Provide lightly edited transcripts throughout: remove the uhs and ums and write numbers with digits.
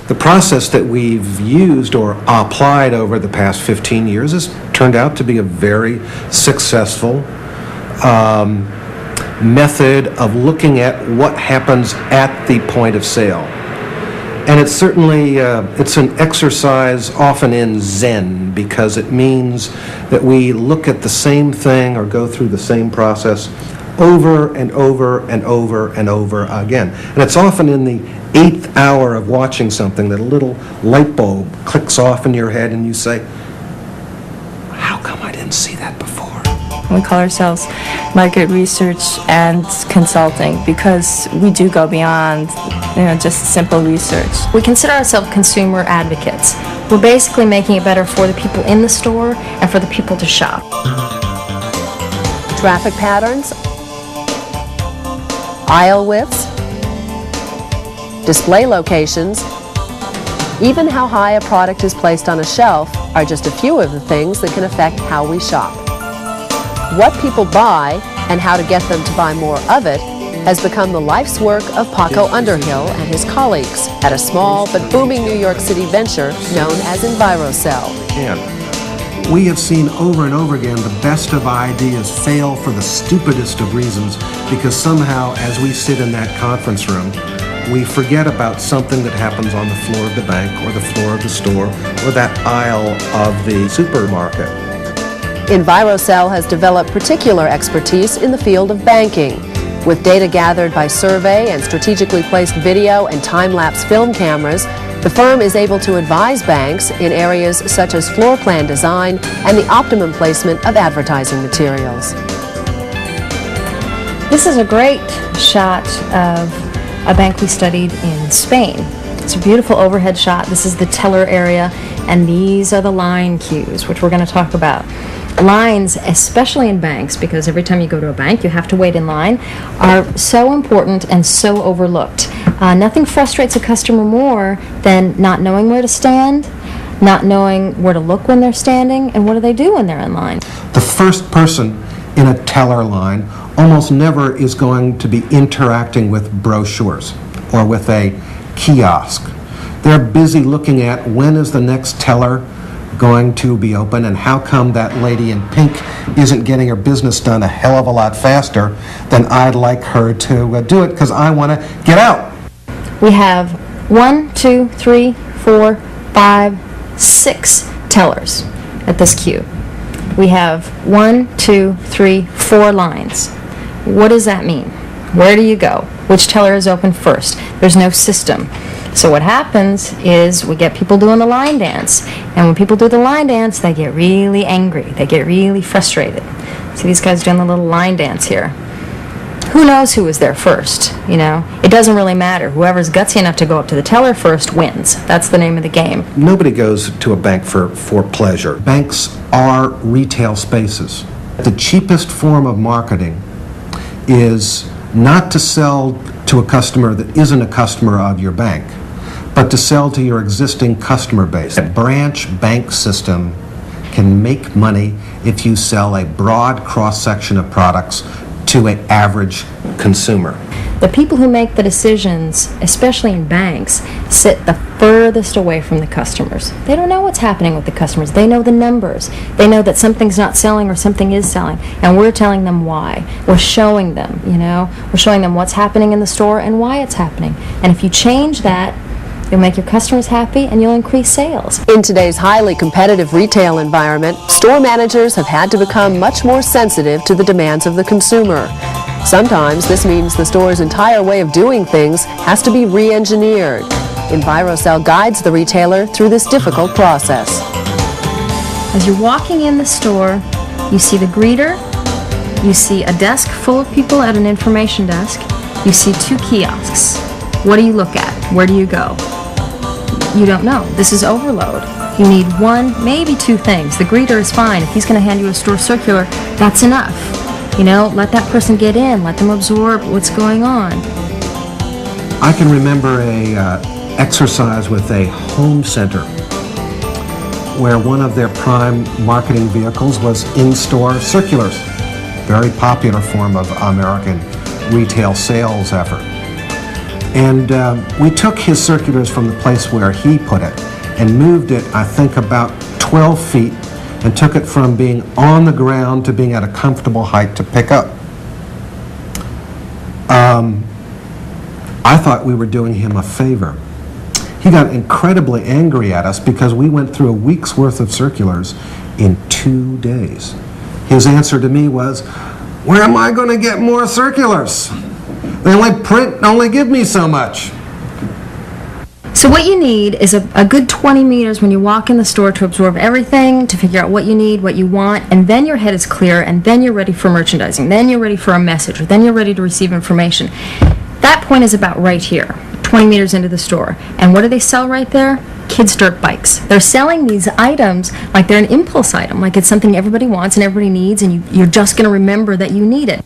The process that we've used or applied over the past 15 years has turned out to be a very successful method of looking at what happens at the point of sale. And it's certainly, it's an exercise often in Zen, because it means that we look at the same thing or go through the same process over and over and over and over again. And it's often in the 8th hour of watching something that a little light bulb clicks off in your head and you say, how come I didn't see that before? We call ourselves market research and consulting because we do go beyond, just simple research. We consider ourselves consumer advocates. We're basically making it better for the people in the store and for the people to shop. Traffic patterns, aisle widths, display locations, even how high a product is placed on a shelf are just a few of the things that can affect how we shop. What people buy and how to get them to buy more of it has become the life's work of Paco Underhill and his colleagues at a small but booming New York City venture known as envirosel. We have seen over and over again the best of ideas fail for the stupidest of reasons, because somehow as we sit in that conference room, we forget about something that happens on the floor of the bank or the floor of the store or that aisle of the supermarket. envirosel has developed particular expertise in the field of banking. With data gathered by survey and strategically placed video and time-lapse film cameras, the firm is able to advise banks in areas such as floor plan design and the optimum placement of advertising materials. This is a great shot of a bank we studied in Spain. It's a beautiful overhead shot. This is the teller area, and these are the line queues, which we're going to talk about. Lines, especially in banks, because every time you go to a bank you have to wait in line, are so important and so overlooked. Nothing frustrates a customer more than not knowing where to stand, not knowing where to look when they're standing, and what do they do when they're in line. The first person in a teller line almost never is going to be interacting with brochures or with a kiosk. They're busy looking at when is the next teller going to be open and how come that lady in pink isn't getting her business done a hell of a lot faster than I'd like her to do it, because I want to get out. We have 1, 2, 3, 4, 5, 6 tellers at this queue. We have 1, 2, 3, 4 lines. What does that mean? Where do you go? Which teller is open first? There's no system. So what happens is we get people doing the line dance. And when people do the line dance, they get really angry. They get really frustrated. See these guys doing the little line dance here. Who knows who was there first, It doesn't really matter. Whoever's gutsy enough to go up to the teller first wins. That's the name of the game. Nobody goes to a bank for pleasure. Banks are retail spaces. The cheapest form of marketing is not to sell to a customer that isn't a customer of your bank, but to sell to your existing customer base. A branch bank system can make money if you sell a broad cross-section of products to an average consumer. The people who make the decisions, especially in banks, sit the furthest away from the customers. They don't know what's happening with the customers. They know the numbers. They know that something's not selling or something is selling, and we're telling them why. We're showing them, We're showing them what's happening in the store and why it's happening. And if you change that, you'll make your customers happy and you'll increase sales. In today's highly competitive retail environment, store managers have had to become much more sensitive to the demands of the consumer. Sometimes this means the store's entire way of doing things has to be re-engineered. envirosel guides the retailer through this difficult process. As you're walking in the store, you see the greeter, you see a desk full of people at an information desk, you see 2 kiosks. What do you look at? Where do you go? You don't know. This is overload. You need 1, maybe 2 things. The greeter is fine. If he's going to hand you a store circular, that's enough. Let that person get in. Let them absorb what's going on. I can remember a exercise with a home center where one of their prime marketing vehicles was in-store circulars. Very popular form of American retail sales effort. And we took his circulars from the place where he put it and moved it, I think, about 12 feet and took it from being on the ground to being at a comfortable height to pick up. I thought we were doing him a favor. He got incredibly angry at us because we went through a week's worth of circulars in 2 days. His answer to me was, "Where am I going to get more circulars? They only give me so much." So what you need is a good 20 meters when you walk in the store to absorb everything, to figure out what you need, what you want, and then your head is clear, and then you're ready for merchandising, then you're ready for a message, or then you're ready to receive information. That point is about right here, 20 meters into the store. And what do they sell right there? Kids' dirt bikes. They're selling these items like they're an impulse item, like it's something everybody wants and everybody needs, and you're just going to remember that you need it.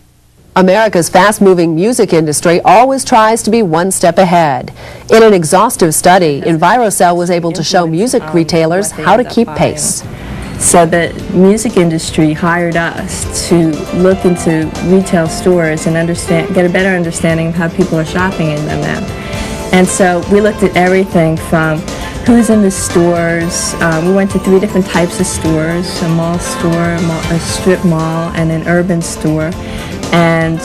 America's fast-moving music industry always tries to be one step ahead. In an exhaustive study, envirosel was able to show music retailers how to keep pace. So the music industry hired us to look into retail stores and get a better understanding of how people are shopping in them now. And so we looked at everything from who's in the stores. We went to 3 different types of stores: a mall store, a strip mall, and an urban store, and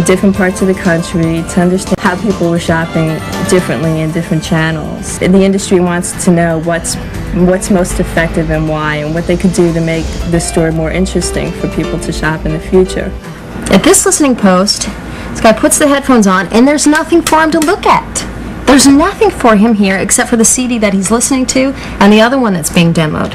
different parts of the country to understand how people were shopping differently in different channels. The industry wants to know what's most effective and why, and what they could do to make the store more interesting for people to shop in the future. At this listening post, this guy puts the headphones on, and there's nothing for him to look at. There's nothing for him here except for the CD that he's listening to and the other one that's being demoed.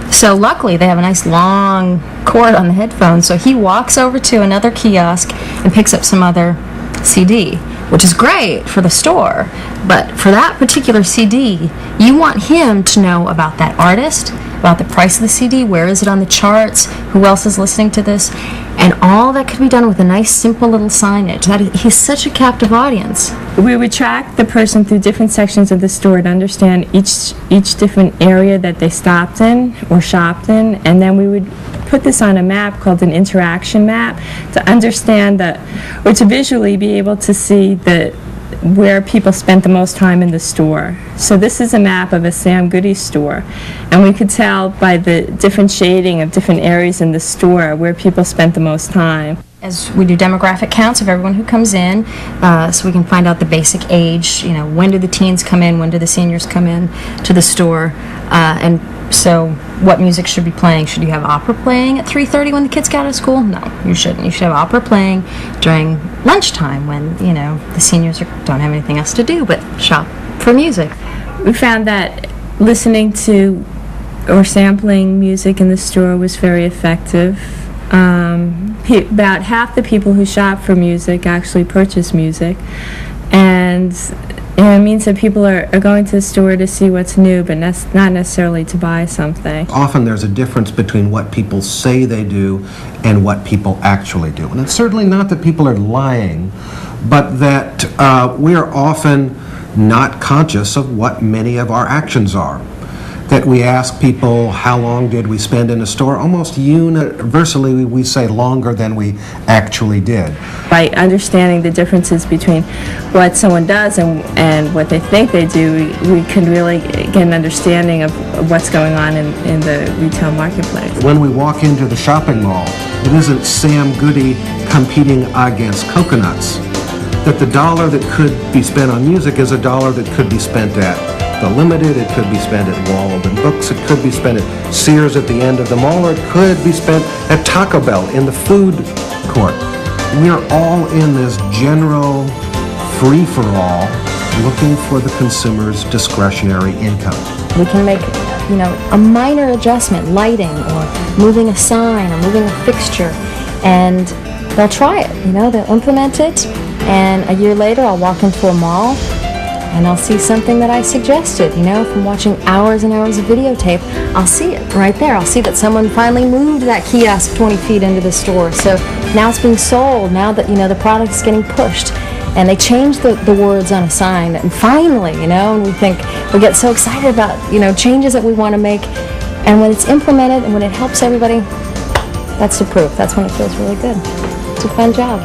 So luckily, they have a nice long cord on the headphones, so he walks over to another kiosk and picks up some other CD, which is great for the store. But for that particular CD, you want him to know about that artist, about the price of the CD, where is it on the charts, who else is listening to this, and all that could be done with a nice, simple little signage. He's such a captive audience. We would track the person through different sections of the store to understand each different area that they stopped in or shopped in, and then we would put this on a map called an interaction map to understand or to visually be able to see where people spent the most time in the store. So this is a map of a Sam Goody store, and we could tell by the different shading of different areas in the store where people spent the most time. As we do demographic counts of everyone who comes in, so we can find out the basic age, when do the teens come in, when do the seniors come in to the store, and so what music should be playing. Should you have opera playing at 3:30 when the kids get out of school? No, you shouldn't. You should have opera playing during lunchtime when, the seniors don't have anything else to do but shop for music. We found that listening to or sampling music in the store was very effective. About half the people who shop for music actually purchase music, and it means that people are going to the store to see what's new, but not necessarily to buy something. Often there's a difference between what people say they do and what people actually do. And it's certainly not that people are lying, but that we are often not conscious of what many of our actions are. That we ask people, how long did we spend in a store? Almost universally, we say longer than we actually did. By understanding the differences between what someone does and what they think they do, we can really get an understanding of what's going on in the retail marketplace. When we walk into the shopping mall, it isn't Sam Goody competing against coconuts. That the dollar that could be spent on music is a dollar that could be spent at the Limited, it could be spent at Walden Books, it could be spent at Sears at the end of the mall, or it could be spent at Taco Bell in the food court. We're all in this general free-for-all looking for the consumer's discretionary income. We can make, a minor adjustment, lighting or moving a sign or moving a fixture, and they'll try it, they'll implement it, and a year later I'll walk into a mall and I'll see something that I suggested, from watching hours and hours of videotape. I'll see it right there. I'll see that someone finally moved that kiosk 20 feet into the store. So now it's being sold, now that, the product is getting pushed. And they change the words on a sign, and finally, and we get so excited about, changes that we want to make. And when it's implemented and when it helps everybody, that's the proof. That's when it feels really good. It's a fun job.